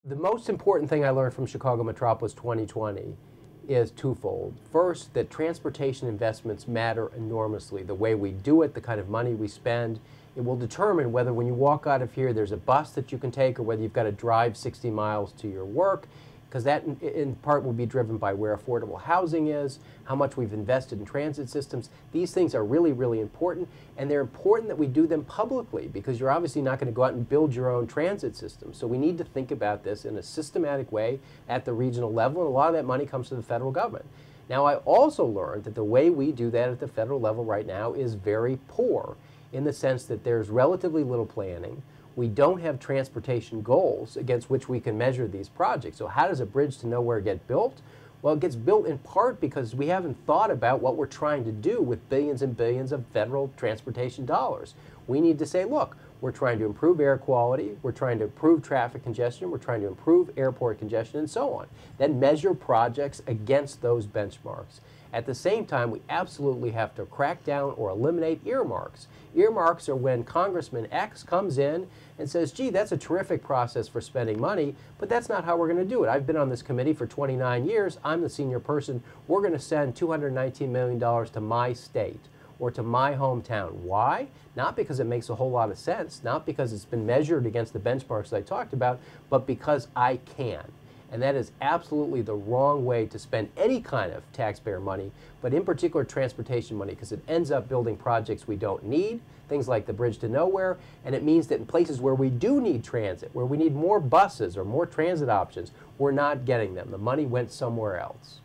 The most important thing I learned from Chicago Metropolis 2020 is twofold. First, that transportation investments matter enormously. The way we do it, the kind of money we spend, it will determine whether when you walk out of here there's a bus that you can take or whether you've got to drive 60 miles to your work, because that in part will be driven by where affordable housing is, how much we've invested in transit systems. These things are really, really important, and they're important that we do them publicly, because you're obviously not going to go out and build your own transit system. So we need to think about this in a systematic way at the regional level, and a lot of that money comes to the federal government. Now, I also learned that the way we do that at the federal level right now is very poor, in the sense that there's relatively little planning. We don't have transportation goals against which we can measure these projects. So how does a bridge to nowhere get built? Well, it gets built in part because we haven't thought about what we're trying to do with billions and billions of federal transportation dollars. We need to say, look, we're trying to improve air quality, we're trying to improve traffic congestion, we're trying to improve airport congestion, and so on. Then measure projects against those benchmarks. At the same time, we absolutely have to crack down or eliminate earmarks. Earmarks are when Congressman X comes in and says, gee, that's a terrific process for spending money, but that's not how we're going to do it. I've been on this committee for 29 years. I'm the senior person. We're going to send $219 million to my state or to my hometown. Why? Not because it makes a whole lot of sense, not because it's been measured against the benchmarks I talked about, but because I can. And that is absolutely the wrong way to spend any kind of taxpayer money, but in particular transportation money, because it ends up building projects we don't need, things like the bridge to nowhere, and it means that in places where we do need transit, where we need more buses or more transit options, we're not getting them. The money went somewhere else.